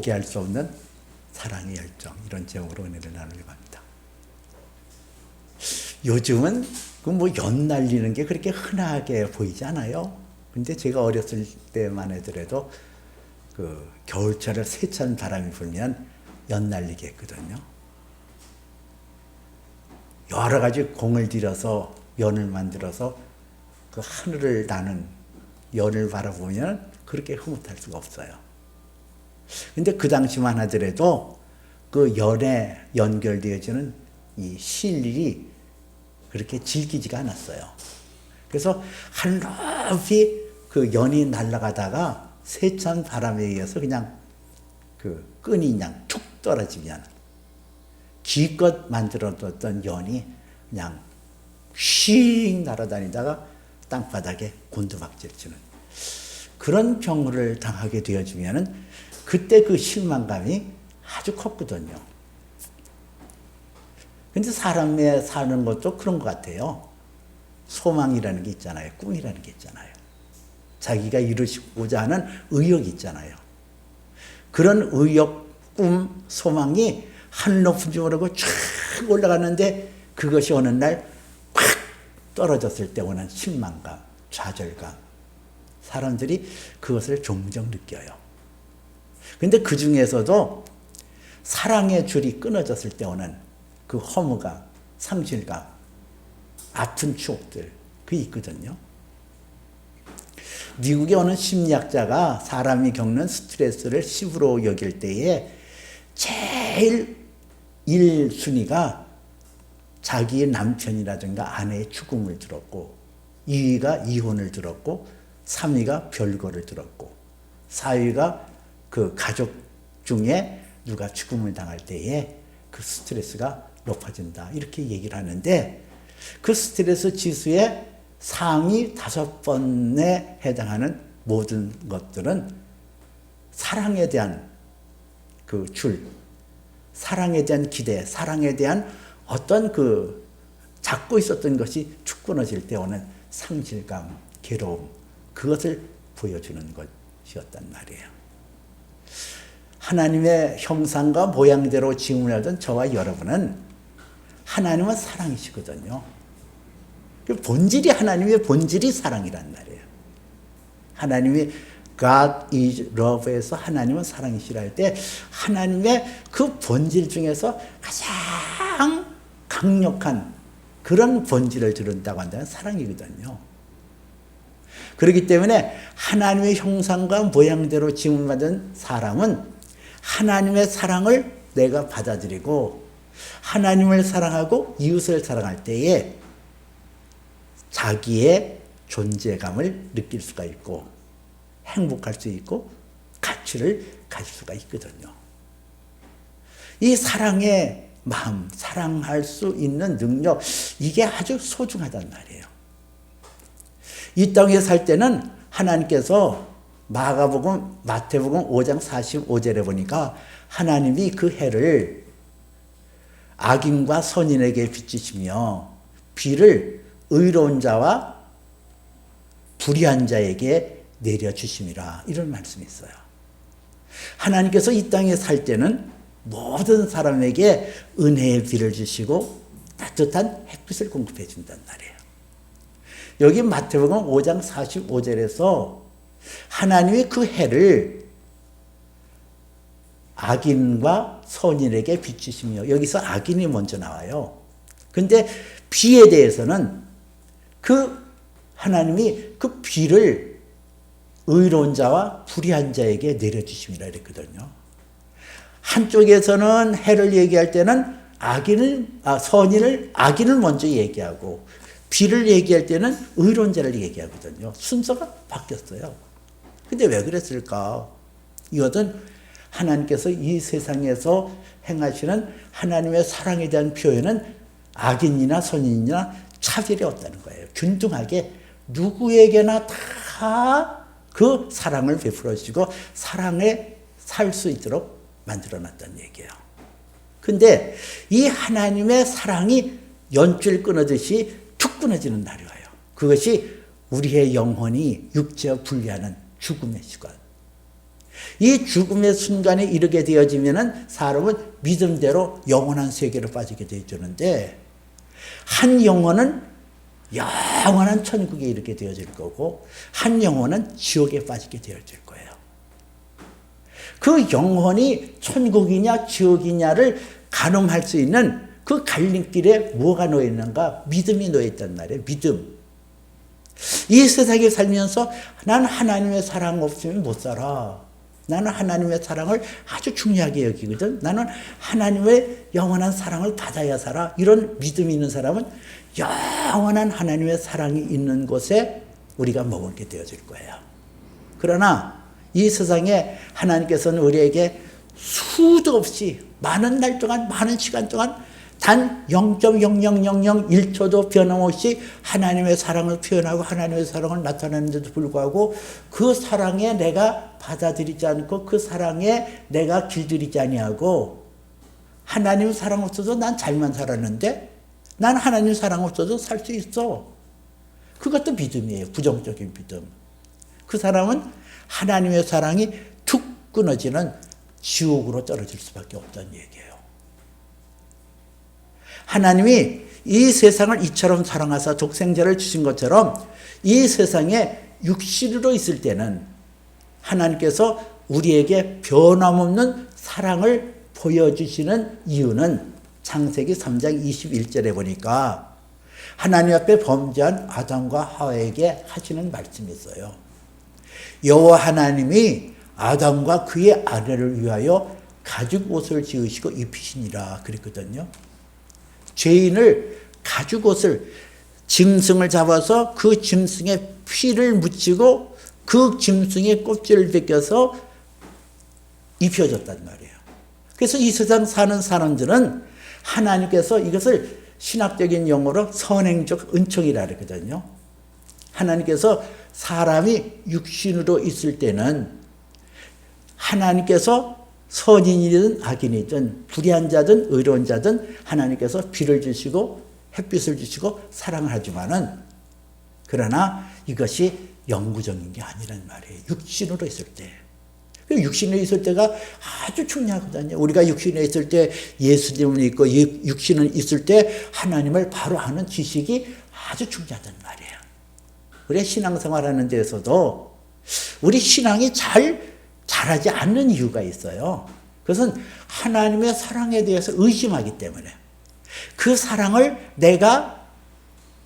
포기할 수 없는 사랑의 열정, 이런 제목으로 은혜를 나누려고 합니다. 요즘은 그 연 날리는 게 그렇게 흔하게 보이지 않아요. 근데 제가 어렸을 때만 하더라도 그 겨울철에 세찬 바람이 불면 연 날리게 했거든요. 여러 가지 공을 들여서 연을 만들어서 그 하늘을 나는 연을 바라보면 그렇게 흐뭇할 수가 없어요. 근데 그 당시만 하더라도 그 연에 연결되어지는 이 실일이 그렇게 질기지가 않았어요. 그래서 하늘 높이 그 연이 날아가다가 세찬 바람에 의해서 그냥 그 끈이 그냥 툭 떨어지면 기껏 만들어뒀던 연이 그냥 휙 날아다니다가 땅바닥에 곤두박질 치는 그런 경우를 당하게 되어지면은 그때 그 실망감이 아주 컸거든요. 근데 사람의 사는 것도 그런 것 같아요. 소망이라는 게 있잖아요. 꿈이라는 게 있잖아요. 자기가 이루고자 하는 의욕이 있잖아요. 그런 의욕, 꿈, 소망이 하늘 높은 줄모르고 쫙 올라가는데 그것이 어느 날 팍 떨어졌을 때 오는 실망감, 좌절감. 사람들이 그것을 종종 느껴요. 근데 그 중에서도 사랑의 줄이 끊어졌을 때 오는 그 허무감, 상실감, 아픈 추억들, 그게 있거든요. 미국의 어느 심리학자가 사람이 겪는 스트레스를 10으로 여길 때에 제일 1순위가 자기의 남편이라든가 아내의 죽음을 들었고, 2위가 이혼을 들었고, 3위가 별거를 들었고, 4위가 그 가족 중에 누가 죽음을 당할 때에 그 스트레스가 높아진다. 이렇게 얘기를 하는데 그 스트레스 지수의 상위 5번에 해당하는 모든 것들은 사랑에 대한 그 줄, 사랑에 대한 기대, 사랑에 대한 어떤 그 잡고 있었던 것이 축 끊어질 때 오는 상실감, 괴로움, 그것을 보여주는 것이었단 말이에요. 하나님의 형상과 모양대로 지음을 하던 저와 여러분은 하나님은 사랑이시거든요. 본질이 하나님의 본질이 사랑이란 말이에요. 하나님이 God is love에서 하나님은 사랑이시라 할 때 하나님의 그 본질 중에서 가장 강력한 그런 본질을 드러낸다고 한다면 사랑이거든요. 그렇기 때문에 하나님의 형상과 모양대로 지음을 받은 사람은 하나님의 사랑을 내가 받아들이고 하나님을 사랑하고 이웃을 사랑할 때에 자기의 존재감을 느낄 수가 있고 행복할 수 있고 가치를 가질 수가 있거든요. 이 사랑의 마음, 사랑할 수 있는 능력, 이게 아주 소중하단 말이에요. 이 땅에 살 때는 하나님께서 마태복음 5장 45절에 보니까 하나님이 그 해를 악인과 선인에게 비치시며 비를 의로운 자와 불의한 자에게 내려주심이라, 이런 말씀이 있어요. 하나님께서 이 땅에 살 때는 모든 사람에게 은혜의 비를 주시고 따뜻한 햇빛을 공급해 준단 말이에요. 여기 마태복음 5장 45절에서 하나님이 그 해를 악인과 선인에게 비추시며, 여기서 악인이 먼저 나와요. 근데 비에 대해서는 그 하나님이 그 비를 의로운 자와 불의한 자에게 내려주심이라 그랬거든요. 한쪽에서는 해를 얘기할 때는 악인을 먼저 얘기하고 비를 얘기할 때는 의로운 자를 얘기하거든요. 순서가 바뀌었어요. 근데 왜 그랬을까? 이것은 하나님께서 이 세상에서 행하시는 하나님의 사랑에 대한 표현은 악인이나 선인이나 차별이 없다는 거예요. 균등하게 누구에게나 다 그 사랑을 베풀어 주시고 사랑에 살 수 있도록 만들어 놨다는 얘기예요. 근데 이 하나님의 사랑이 연줄 끊어듯이 툭 끊어지는 날이 와요. 그것이 우리의 영혼이 육체와 분리하는 죽음의 시간. 이 죽음의 순간에 이르게 되어지면은 사람은 믿음대로 영원한 세계로 빠지게 되어주는데, 한 영혼은 영원한 천국에 이르게 되어질 거고, 한 영혼은 지옥에 빠지게 되어질 거예요. 그 영혼이 천국이냐 지옥이냐를 가늠할 수 있는 그 갈림길에 뭐가 놓여 있는가? 믿음이 놓여 있단 말이에요. 믿음. 이 세상에 살면서 난 하나님의 사랑 없으면 못 살아. 나는 하나님의 사랑을 아주 중요하게 여기거든. 나는 하나님의 영원한 사랑을 받아야 살아. 이런 믿음이 있는 사람은 영원한 하나님의 사랑이 있는 곳에 우리가 머물게 되어질 거예요. 그러나 이 세상에 하나님께서는 우리에게 수도 없이 많은 날 동안, 많은 시간 동안 단 0.00001초도 변함없이 하나님의 사랑을 표현하고 하나님의 사랑을 나타내는데도 불구하고 그 사랑에 내가 받아들이지 않고 그 사랑에 내가 길들이지 아니하고, 하나님 사랑 없어도 난 잘만 살았는데 난 하나님 사랑 없어도 살 수 있어. 그것도 믿음이에요. 부정적인 믿음. 그 사람은 하나님의 사랑이 툭 끊어지는 지옥으로 떨어질 수밖에 없다는 얘기예요. 하나님이 이 세상을 이처럼 사랑하사 독생자를 주신 것처럼 이 세상에 육신으로 있을 때는 하나님께서 우리에게 변함없는 사랑을 보여주시는 이유는 창세기 3장 21절에 보니까 하나님 앞에 범죄한 아담과 하와에게 하시는 말씀이 있어요. 여호와 하나님이 아담과 그의 아내를 위하여 가죽 옷을 지으시고 입히시니라 그랬거든요. 죄인을 가죽 옷을, 짐승을 잡아서 그 짐승의 피를 묻히고 그 짐승의 껍질을 벗겨서 입혀줬단 말이에요. 그래서 이 세상 사는 사람들은 하나님께서 이것을 신학적인 용어로 선행적 은총이라 그러거든요. 하나님께서 사람이 육신으로 있을 때는 하나님께서 선인이든 악인이든 불의한 자든 의로운 자든 하나님께서 비를 주시고 햇빛을 주시고 사랑을 하지만은, 그러나 이것이 영구적인 게 아니란 말이에요. 육신으로 있을 때. 육신에 있을 때가 아주 중요하거든요. 우리가 육신에 있을 때 예수님을 믿고 육신은 있을 때 하나님을 바로 아는 지식이 아주 중요하단 말이에요. 우리 신앙생활하는 데에서도 우리 신앙이 잘하지 않는 이유가 있어요. 그것은 하나님의 사랑에 대해서 의심하기 때문에, 그 사랑을 내가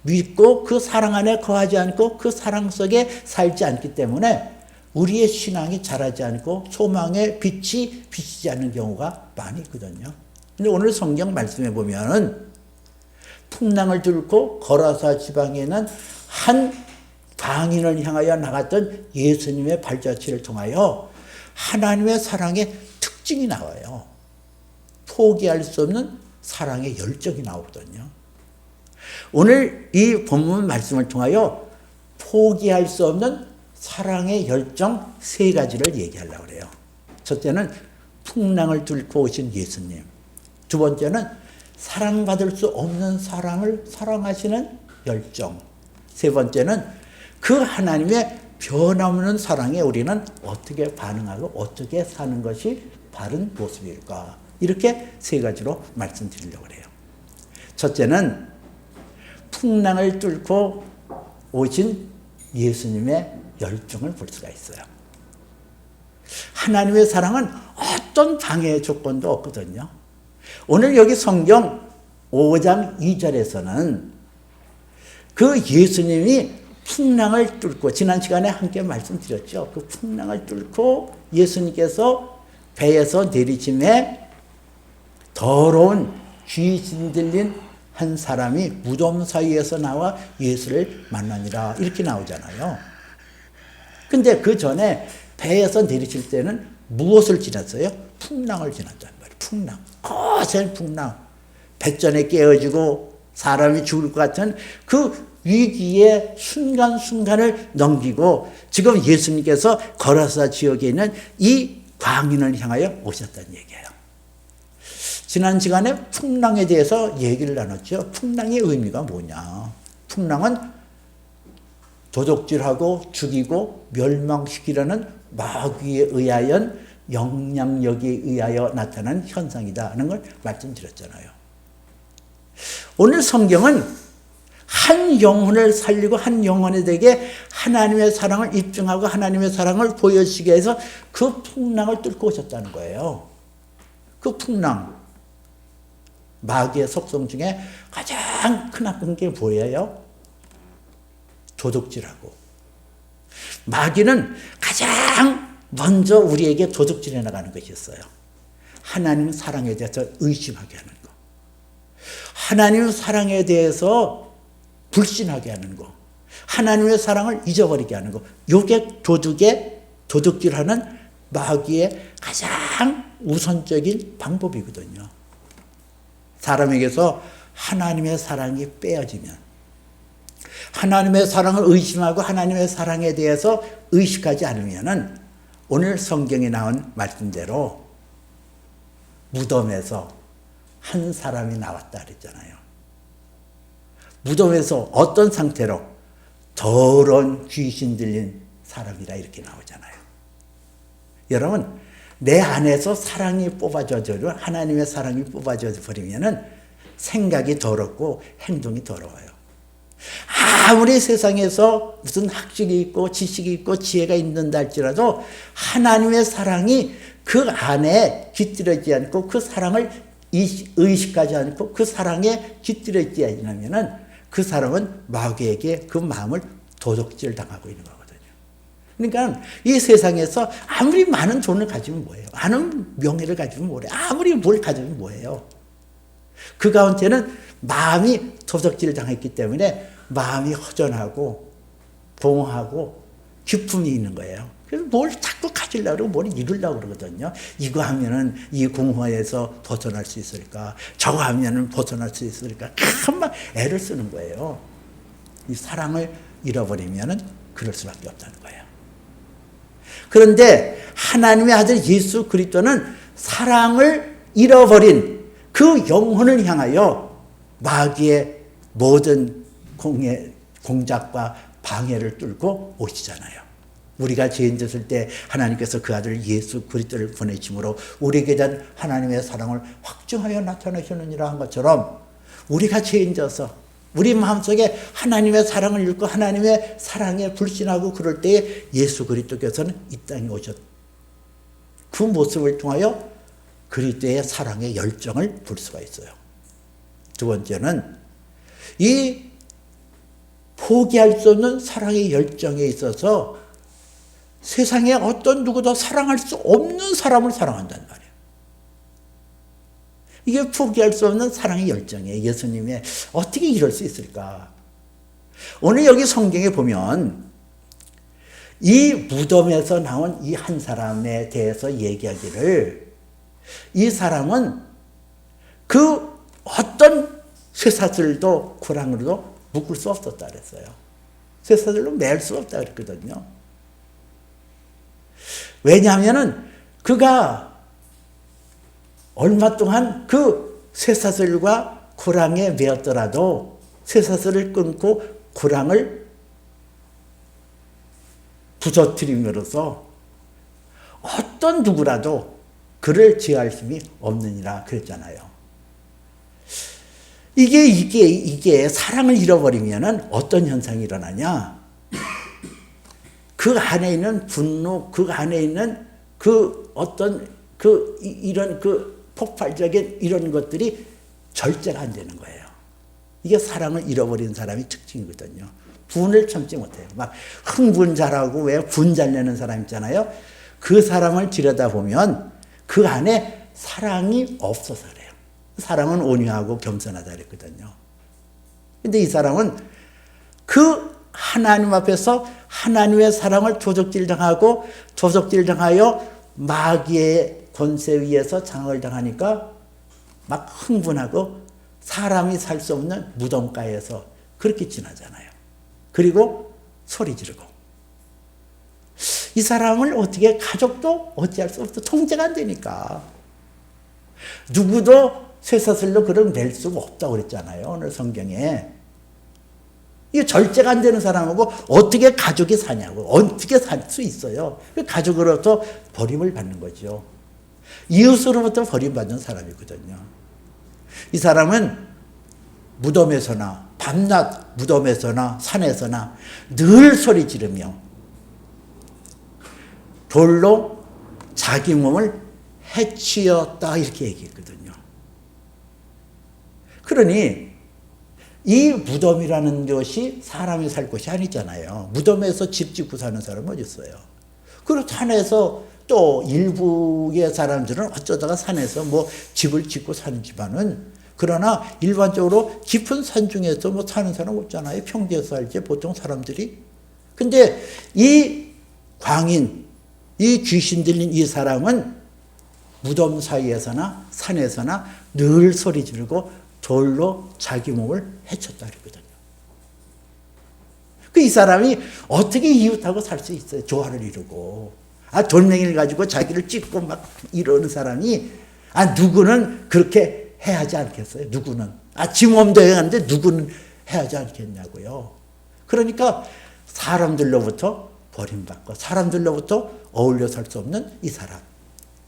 믿고 그 사랑 안에 거하지 않고 그 사랑 속에 살지 않기 때문에 우리의 신앙이 자라지 않고 소망의 빛이 비치지 않는 경우가 많이 있거든요. 근데 오늘 성경 말씀에 보면은 풍랑을 뚫고 거라사 지방에 있는 한 광인을 향하여 나갔던 예수님의 발자취를 통하여 하나님의 사랑의 특징이 나와요. 포기할 수 없는 사랑의 열정이 나오거든요. 오늘 이 본문 말씀을 통하여 포기할 수 없는 사랑의 열정 세 가지를 얘기하려고 그래요. 첫째는 풍랑을 뚫고 오신 예수님. 두 번째는 사랑받을 수 없는 사랑을 사랑하시는 열정. 세 번째는 그 하나님의 변함없는 사랑에 우리는 어떻게 반응하고 어떻게 사는 것이 바른 모습일까. 이렇게 세 가지로 말씀드리려고 해요. 첫째는 풍랑을 뚫고 오신 예수님의 열정을 볼 수가 있어요. 하나님의 사랑은 어떤 방해의 조건도 없거든요. 오늘 여기 성경 5장 2절에서는 그 예수님이 풍랑을 뚫고, 지난 시간에 함께 말씀드렸죠. 그 풍랑을 뚫고 예수님께서 배에서 내리심에 더러운 귀신 들린 한 사람이 무덤 사이에서 나와 예수를 만나니라 이렇게 나오잖아요. 근데 그 전에 배에서 내리실 때는 무엇을 지났어요? 풍랑을 지났단 말이에요. 풍랑. 거센 풍랑. 배전에 깨어지고 사람이 죽을 것 같은 그 위기의 순간순간을 넘기고 지금 예수님께서 거라사 지역에 있는 이 광인을 향하여 오셨다는 얘기예요. 지난 시간에 풍랑에 대해서 얘기를 나눴죠. 풍랑의 의미가 뭐냐. 풍랑은 도둑질하고 죽이고 멸망시키려는 마귀에 의하여 영향력에 의하여 나타난 현상이다는 걸 말씀드렸잖아요. 오늘 성경은 한 영혼을 살리고 한 영혼에게 하나님의 사랑을 입증하고 하나님의 사랑을 보여주시기 위해서 그 풍랑을 뚫고 오셨다는 거예요. 그 풍랑, 마귀의 속성 중에 가장 크나큰 게 뭐예요? 도둑질하고. 마귀는 가장 먼저 우리에게 도둑질해 나가는 것이었어요. 하나님 사랑에 대해서 의심하게 하는 거. 하나님 사랑에 대해서 불신하게 하는 거. 하나님의 사랑을 잊어버리게 하는 거. 이게 도둑질하는 마귀의 가장 우선적인 방법이거든요. 사람에게서 하나님의 사랑이 빼어지면, 하나님의 사랑을 의심하고 하나님의 사랑에 대해서 의식하지 않으면은 오늘 성경에 나온 말씀대로 무덤에서 한 사람이 나왔다 그랬잖아요. 무덤에서 어떤 상태로? 더러운 귀신 들린 사람이라 이렇게 나오잖아요. 여러분, 내 안에서 사랑이 뽑아져서 하나님의 사랑이 뽑아져 버리면은 생각이 더럽고 행동이 더러워요. 아무리 세상에서 무슨 학식이 있고 지식이 있고 지혜가 있는다 할지라도 하나님의 사랑이 그 안에 깃들어지지 않고 그 사랑을 의식하지 않고 그 사랑에 깃들어지지 않으면은 그 사람은 마귀에게 그 마음을 도둑질 당하고 있는 거거든요. 그러니까 이 세상에서 아무리 많은 돈을 가지면 뭐예요? 많은 명예를 가지면 뭐예요? 아무리 뭘 가지면 뭐예요? 그 가운데는 마음이 도둑질 당했기 때문에 마음이 허전하고 봉하고 기쁨이 있는 거예요. 그래서 뭘 자꾸 가지려고 그러고 뭘 이루려고 그러거든요. 이거 하면은 이 공허에서 벗어날 수 있을까? 저거 하면은 벗어날 수 있을까? 막 애를 쓰는 거예요. 이 사랑을 잃어버리면은 그럴 수밖에 없다는 거예요. 그런데 하나님의 아들 예수 그리스도는 사랑을 잃어버린 그 영혼을 향하여 마귀의 모든 공작과 방해를 뚫고 오시잖아요. 우리가 죄인 됐을 때 하나님께서 그 아들 예수 그리스도를 보내심으로 우리에게 대한 하나님의 사랑을 확증하여 나타내셨느니라 한 것처럼 우리가 죄인 져서 우리 마음속에 하나님의 사랑을 잃고 하나님의 사랑에 불신하고 그럴 때에 예수 그리스도께서는 이 땅에 오셨. 그 모습을 통하여 그리스도의 사랑의 열정을 볼 수가 있어요. 두 번째는 이 포기할 수 없는 사랑의 열정에 있어서 세상에 어떤 누구도 사랑할 수 없는 사람을 사랑한단 말이에요. 이게 포기할 수 없는 사랑의 열정이에요. 예수님의 어떻게 이럴 수 있을까? 오늘 여기 성경에 보면 이 무덤에서 나온 이 한 사람에 대해서 얘기하기를 이 사람은 그 어떤 쇠사슬도 고랑으로도 묶을 수 없었다 그랬어요. 쇠사슬로 맬 수 없다 그랬거든요. 왜냐하면은 그가 얼마 동안 그 쇠사슬과 고랑에 매었더라도 쇠사슬을 끊고 고랑을 부서뜨림으로써 어떤 누구라도 그를 제어할 힘이 없느니라 그랬잖아요. 이게 사랑을 잃어버리면은 어떤 현상이 일어나냐? 그 안에 있는 분노, 그 안에 있는 그 어떤 이런 폭발적인 이런 것들이 절제가 안 되는 거예요. 이게 사랑을 잃어버린 사람의 특징이거든요. 분을 참지 못해요. 막 흥분 잘하고 왜 분 잘 내는 사람 있잖아요. 그 사람을 들여다보면 그 안에 사랑이 없어서 그래요. 사랑은 온유하고 겸손하다 그랬거든요. 근데 이 사람은 그 하나님 앞에서 하나님의 사랑을 도적질 당하고 도적질 당하여 마귀의 권세 위에서 장악을 당하니까 막 흥분하고 사람이 살 수 없는 무덤가에서 그렇게 지나잖아요. 그리고 소리 지르고. 이 사람을 어떻게 가족도 어찌할 수 없어. 통제가 안 되니까. 누구도 쇠사슬로 그를 낼 수가 없다고 그랬잖아요. 오늘 성경에. 이 절제가 안 되는 사람하고 어떻게 가족이 사냐고. 어떻게 살 수 있어요. 가족으로부터 버림을 받는 거죠. 이웃으로부터 버림받는 사람이거든요. 이 사람은 무덤에서나 밤낮 무덤에서나 산에서나 늘 소리 지르며 돌로 자기 몸을 해치었다 이렇게 얘기했거든요. 그러니 이 무덤이라는 것이 사람이 살 곳이 아니잖아요. 무덤에서 집 짓고 사는 사람은 어디 있어요. 그리고 산에서 또 일부의 사람들은 어쩌다가 산에서 뭐 집을 짓고 사는 집안은, 그러나 일반적으로 깊은 산 중에서 뭐 사는 사람 없잖아요. 평지에서 살지 보통 사람들이. 근데 이 광인, 이 귀신 들린 이 사람은 무덤 사이에서나 산에서나 늘 소리 지르고 돌로 자기 몸을 해쳤다 그랬거든요. 이 사람이 어떻게 이웃하고 살 수 있어요? 조화를 이루고. 돌멩이를 가지고 자기를 찢고 막 이러는 사람이, 누구는 그렇게 해야 하지 않겠어요? 누구는. 지 몸도 해야 하는데 누구는 해야 하지 않겠냐고요. 그러니까 사람들로부터 버림받고 사람들로부터 어울려 살 수 없는 이 사람.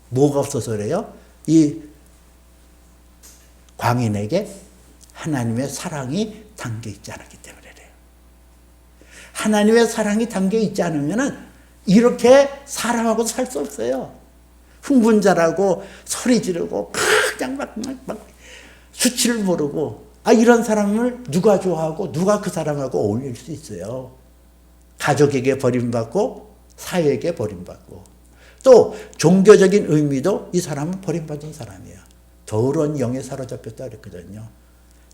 뭐가 없어서 그래요? 이 광인에게 하나님의 사랑이 담겨 있지 않았기 때문에 그래요. 하나님의 사랑이 담겨 있지 않으면은 이렇게 사람하고 살 수 없어요. 흥분자라고 소리 지르고 그냥 막 수치를 모르고, 이런 사람을 누가 좋아하고 누가 그 사람하고 어울릴 수 있어요. 가족에게 버림받고 사회에게 버림받고, 또 종교적인 의미도 이 사람은 버림받은 사람이에요. 더러운 영에 사로잡혔다 그랬거든요.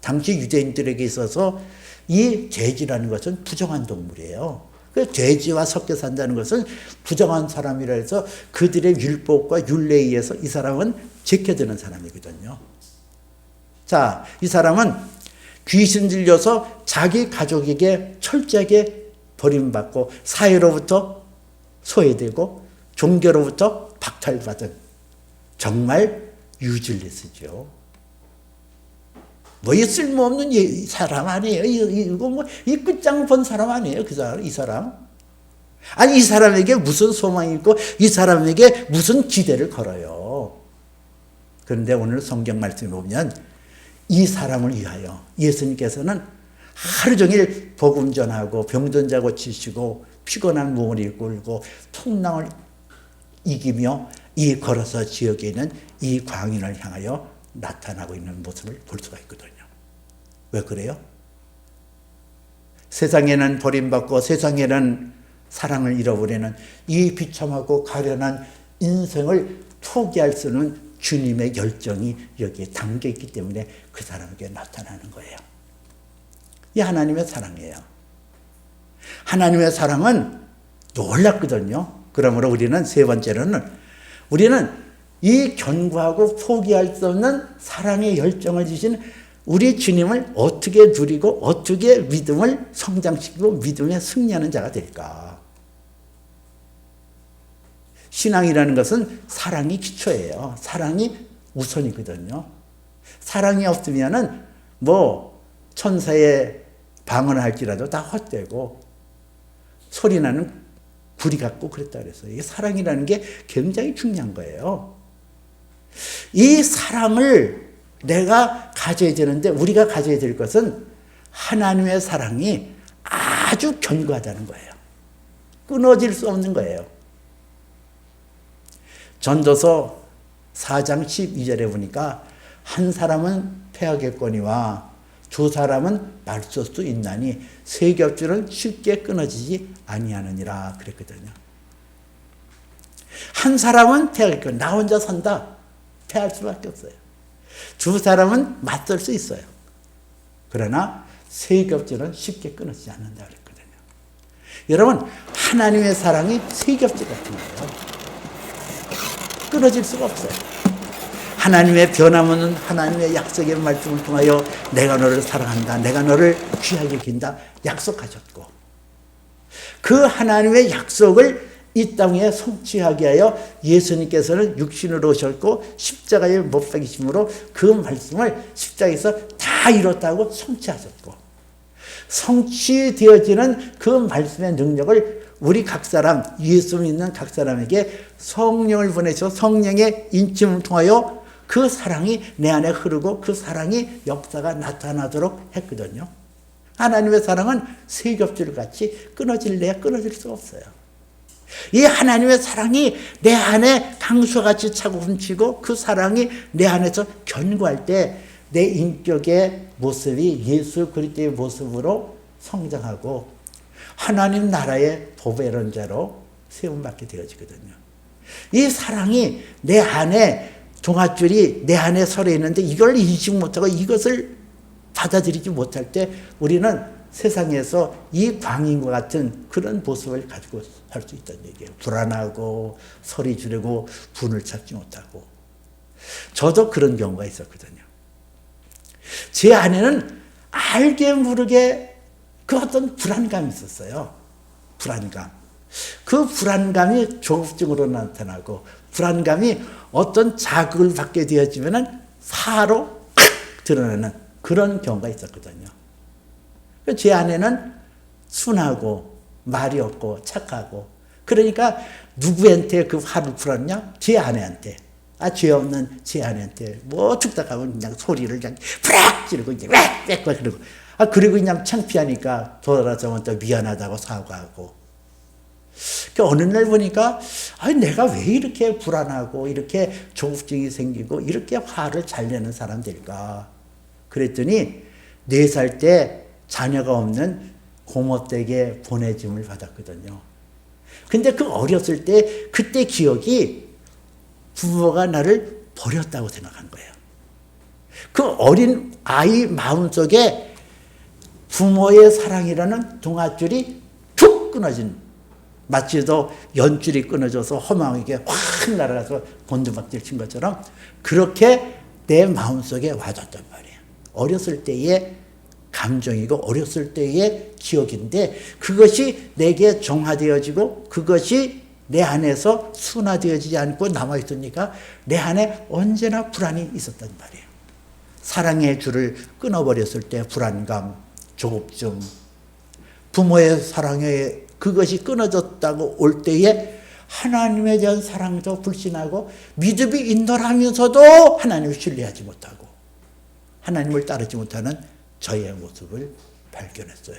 당시 유대인들에게 있어서 이 돼지라는 것은 부정한 동물이에요. 돼지와 섞여 산다는 것은 부정한 사람이라 해서 그들의 율법과 율례에 의해서 이 사람은 제껴드는 사람이거든요. 자, 이 사람은 귀신 들려서 자기 가족에게 철저하게 버림받고 사회로부터 소외되고 종교로부터 박탈받은 정말 유질리스죠. 이 쓸모없는 사람 아니에요. 이거 이 끝장 본 사람 아니에요. 이 사람. 이 사람에게 무슨 소망이 있고 이 사람에게 무슨 기대를 걸어요. 그런데 오늘 성경 말씀을 보면 이 사람을 위하여 예수님께서는 하루 종일 복음 전하고 병든 자 고치시고 피곤한 몸을 이끌고 풍랑을 이기며 이 걸어서 지역에 있는 이 광인을 향하여 나타나고 있는 모습을 볼 수가 있거든요. 왜 그래요? 세상에는 버림받고 세상에는 사랑을 잃어버리는 이 비참하고 가련한 인생을 포기할 수 없는 주님의 열정이 여기에 담겨 있기 때문에 그 사람에게 나타나는 거예요. 이 하나님의 사랑이에요. 하나님의 사랑은 놀랍거든요. 그러므로 우리는 세 번째로는 우리는 이 견고하고 포기할 수 없는 사랑의 열정을 주신 우리 주님을 어떻게 누리고 어떻게 믿음을 성장시키고 믿음에 승리하는 자가 될까? 신앙이라는 것은 사랑이 기초예요. 사랑이 우선이거든요. 사랑이 없으면은 천사의 방언을 할지라도 다 헛되고 소리나는 구리 같고 그랬다 그랬어요. 이게 사랑이라는 게 굉장히 중요한 거예요. 이 사랑을 내가 가져야 되는데 우리가 가져야 될 것은 하나님의 사랑이 아주 견고하다는 거예요. 끊어질 수 없는 거예요. 전도서 4장 12절에 보니까 한 사람은 패하겠거니와 두 사람은 말쏠 수 있나니 세 겹줄은 쉽게 끊어지지 아니하느니라 그랬거든요. 한 사람은 패하겠거니 나 혼자 산다. 패할 수밖에 없어요. 두 사람은 맞설 수 있어요. 그러나 세 겹줄은 쉽게 끊어지지 않는다 그랬거든요. 여러분, 하나님의 사랑이 세 겹줄 같은 거예요. 끊어질 수가 없어요. 하나님의 변함없는 하나님의 약속의 말씀을 통하여 내가 너를 사랑한다. 내가 너를 귀하게 여긴다. 약속하셨고 그 하나님의 약속을 이 땅에 성취하게 하여 예수님께서는 육신으로 오셨고 십자가에 못 박이심으로 그 말씀을 십자가에서 다 이뤘다고 성취하셨고 성취되어지는 그 말씀의 능력을 우리 각 사람, 예수 믿는 각 사람에게 성령을 보내서 성령의 인침을 통하여 그 사랑이 내 안에 흐르고 그 사랑이 역사가 나타나도록 했거든요. 하나님의 사랑은 세겹줄 같이 끊어질래야 끊어질 수가 없어요. 이 하나님의 사랑이 내 안에 강수같이 차고 훔치고 그 사랑이 내 안에서 견고할 때 내 인격의 모습이 예수 그리스도의 모습으로 성장하고 하나님 나라의 보배론자로 세움받게 되어지거든요. 이 사랑이 내 안에 종아줄이 내 안에 서려 있는데 이걸 인식 못하고 이것을 받아들이지 못할 때 우리는 세상에서 이 광인과 같은 그런 모습을 가지고 살 수 있다는 얘기예요. 불안하고 소리 지르고 분을 찾지 못하고. 저도 그런 경우가 있었거든요. 제 안에는 알게 모르게 그 어떤 불안감이 있었어요. 불안감. 그 불안감이 조급증으로 나타나고 불안감이 어떤 자극을 받게 되어지면 화로 드러나는 그런 경우가 있었거든요. 제 안에는 순하고 말이 없고 착하고 그러니까 누구한테 그 화를 풀었냐? 제 아내한테. 죄 없는 제 아내한테 뭐 죽다가면 그냥 소리를 그냥 프락 지르고 이제 빽빽 그러고 그리고 그냥 창피하니까 돌아서면 또 미안하다고 사과하고. 어느 날 보니까 내가 왜 이렇게 불안하고 이렇게 조급증이 생기고 이렇게 화를 잘 내는 사람들일까? 그랬더니 4살 때 자녀가 없는 고모댁에 보내짐을 받았거든요. 근데 그 어렸을 때 그때 기억이 부모가 나를 버렸다고 생각한 거예요. 그 어린 아이 마음속에 부모의 사랑이라는 동아줄이 툭 끊어진, 마치도 연줄이 끊어져서 허망하게 확 날아가서 곤두박질 친 것처럼 그렇게 내 마음속에 와줬단 말이에요. 어렸을 때의 감정이고 어렸을 때의 기억인데 그것이 내게 정화되어지고 그것이 내 안에서 순화되어지지 않고 남아있으니까 내 안에 언제나 불안이 있었단 말이에요. 사랑의 줄을 끊어버렸을 때 불안감, 조급증, 부모의 사랑에 그것이 끊어졌다고 올 때에 하나님에 대한 사랑도 불신하고 믿음이 인도하면서도 하나님을 신뢰하지 못하고 하나님을 따르지 못하는 저의 모습을 발견했어요.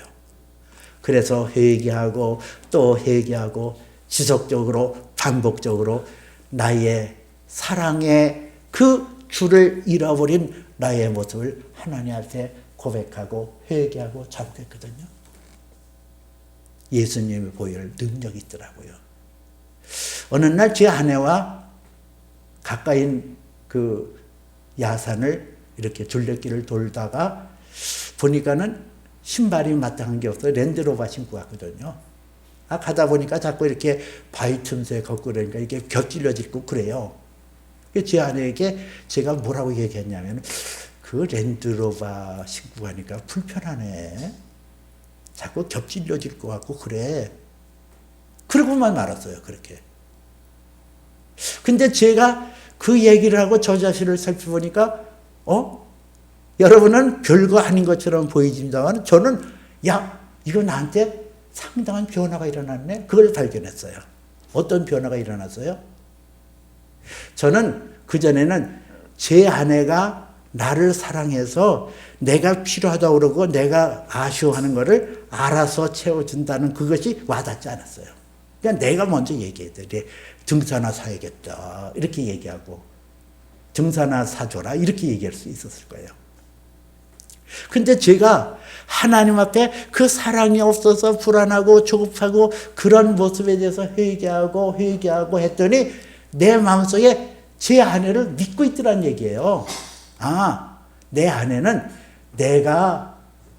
그래서 회개하고 또 회개하고 지속적으로 반복적으로 나의 사랑의 그 줄을 잃어버린 나의 모습을 하나님 앞에 고백하고 회개하고 자복했거든요. 예수님이 보여줄 능력이 있더라고요. 어느 날 제 아내와 가까인 그 야산을 이렇게 둘레길을 돌다가 보니까는 신발이 마땅한 게 없어요. 랜드로버 신고 갔거든요. 가다 보니까 자꾸 이렇게 바위 틈새 걷고 그러니까 이게 곁질러지고 그래요. 제 아내에게 제가 뭐라고 얘기했냐면 그 랜드로버 신고 가니까 불편하네. 자꾸 겹질려질 것 같고 그래. 그러고만 말았어요. 그렇게. 근데 제가 그 얘기를 하고 저 자신을 살펴보니까 여러분은 별거 아닌 것처럼 보이지만 저는 이거 나한테 상당한 변화가 일어났네. 그걸 발견했어요. 어떤 변화가 일어났어요? 저는 그전에는 제 아내가 나를 사랑해서 내가 필요하다고 그러고 내가 아쉬워하는 거를 알아서 채워준다는 그것이 와닿지 않았어요. 그냥 내가 먼저 얘기해야 돼. 등산화 사야겠다. 이렇게 얘기하고 등산화 사줘라. 이렇게 얘기할 수 있었을 거예요. 근데 제가 하나님 앞에 그 사랑이 없어서 불안하고 조급하고 그런 모습에 대해서 회개하고 했더니 내 마음속에 제 아내를 믿고 있더란 얘기예요. 내 아내는 내가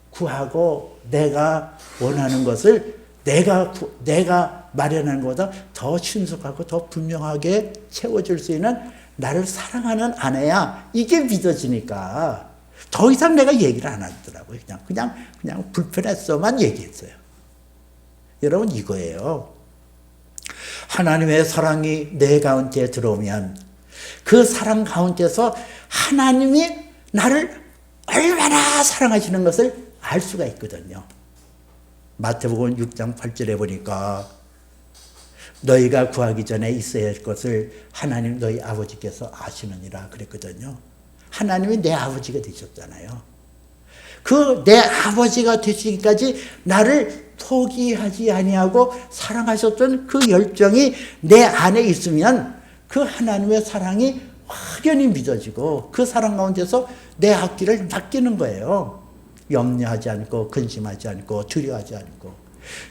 구하고 내가 원하는 것을 내가 마련한 것보다 더 신속하고 더 분명하게 채워줄 수 있는 나를 사랑하는 아내야. 이게 믿어지니까 더 이상 내가 얘기를 안 하더라고요. 그냥 불편했어만 얘기했어요. 여러분 이거예요. 하나님의 사랑이 내 가운데 들어오면 그 사랑 가운데서 하나님이 나를 얼마나 사랑하시는 것을 알 수가 있거든요. 마태복음 6장 8절에 보니까 너희가 구하기 전에 있어야 할 것을 하나님 너희 아버지께서 아시느니라 그랬거든요. 하나님이 내 아버지가 되셨잖아요. 그 내 아버지가 되시기까지 나를 포기하지 아니하고 사랑하셨던 그 열정이 내 안에 있으면 그 하나님의 사랑이 확연히 믿어지고 그 사랑 가운데서 내 앞길을 맡기는 거예요. 염려하지 않고 근심하지 않고 두려워하지 않고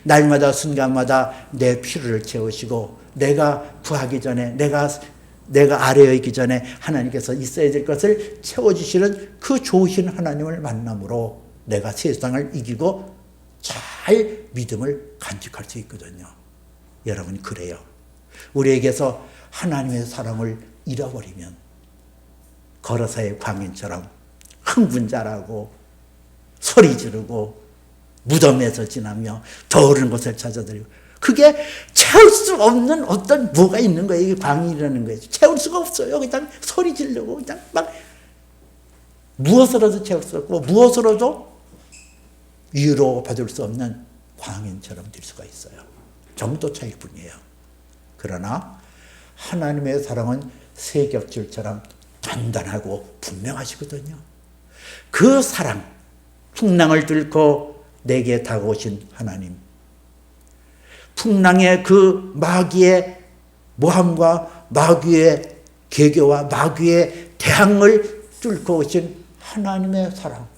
날마다 순간마다 내 필요를 채우시고 내가 구하기 전에 내가 아래에 있기 전에 하나님께서 있어야 될 것을 채워주시는 그 좋으신 하나님을 만남으로 내가 세상을 이기고 잘 믿음을 간직할 수 있거든요. 여러분 그래요. 우리에게서 하나님의 사랑을 잃어버리면 거러사의 광인처럼 흥분자라고 소리 지르고 무덤에서 지나며 더 오른 곳을 찾아들이고 그게 채울 수 없는 어떤 뭐가 있는 거예요. 이게 광인이라는 거예요. 채울 수가 없어요. 그냥 소리 지르고 그냥 막 무엇으로도 채울 수 없고 무엇으로도 위로받을 수 없는 광인처럼 될 수가 있어요. 정도 차이일 뿐이에요. 그러나 하나님의 사랑은 세겹줄처럼 단단하고 분명하시거든요. 그 사랑, 풍랑을 뚫고 내게 다가오신 하나님, 풍랑의 그 마귀의 모함과 마귀의 계교와 마귀의 대항을 뚫고 오신 하나님의 사랑,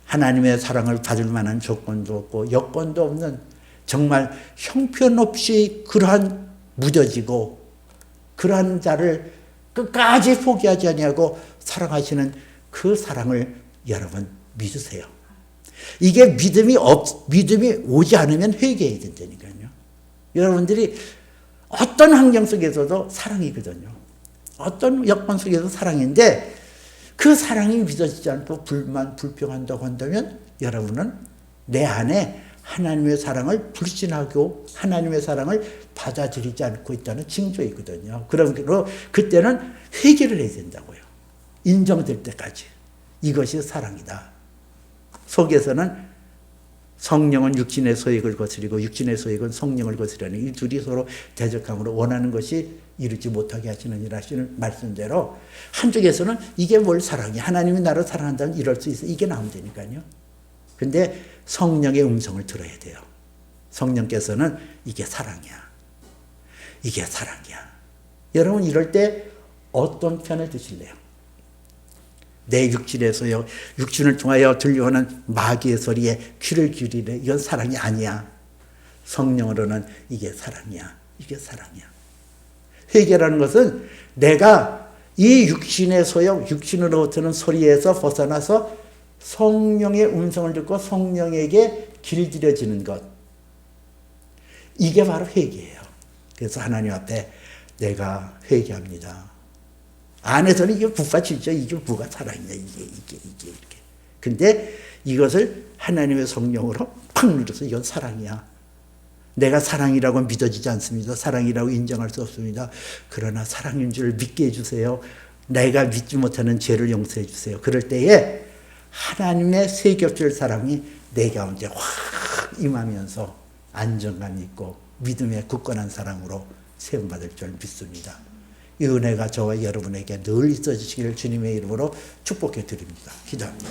하나님의 사랑을 받을 만한 조건도 없고 여건도 없는 정말 형편없이 그러한 무뎌지고 그러한 자를 끝까지 포기하지 아니하고 사랑하시는 그 사랑을 여러분 믿으세요. 이게 믿음이 오지 않으면 회개해야 된다니까요. 여러분들이 어떤 환경 속에서도 사랑이거든요. 어떤 여건 속에서 사랑인데 그 사랑이 믿어지지 않고 불만, 불평한다고 한다면 여러분은 내 안에 하나님의 사랑을 불신하고 하나님의 사랑을 받아들이지 않고 있다는 징조이거든요. 그러므로 그때는 회개를 해야 된다고요. 인정될 때까지. 이것이 사랑이다. 속에서는 성령은 육신의 소욕을 거스리고 육신의 소욕은 성령을 거스리는 이 둘이 서로 대적함으로 원하는 것이 이루지 못하게 하시느니라 하시는 말씀대로 한쪽에서는 이게 뭘 사랑이야. 하나님이 나를 사랑한다면 이럴 수 있어. 이게 나오면 되니까요. 근데 성령의 음성을 들어야 돼요. 성령께서는 이게 사랑이야. 이게 사랑이야. 여러분 이럴 때 어떤 편을 드실래요? 내 육신에서요, 육신을 통하여 들려오는 마귀의 소리에 귀를 기울이래. 이건 사랑이 아니야. 성령으로는 이게 사랑이야. 이게 사랑이야. 회개라는 것은 내가 이 육신의 소욕, 육신으로부터는 소리에서 벗어나서 성령의 음성을 듣고 성령에게 길들여지는 것. 이게 바로 회개예요. 그래서 하나님 앞에 내가 회개합니다. 안에서는 이게 북받치죠. 이게 뭐가 살아있냐. 이게. 근데 이것을 하나님의 성령으로 팍 눌러서 이건 사랑이야. 내가 사랑이라고 믿어지지 않습니다. 사랑이라고 인정할 수 없습니다. 그러나 사랑인 줄 믿게 해주세요. 내가 믿지 못하는 죄를 용서해 주세요. 그럴 때에 하나님의 세겹줄 사랑이 내 가운데 확 임하면서 안정감 있고 믿음의 굳건한 사랑으로 세움받을 줄 믿습니다. 이 은혜가 저와 여러분에게 늘 있어지시기를 주님의 이름으로 축복해 드립니다. 기도합니다.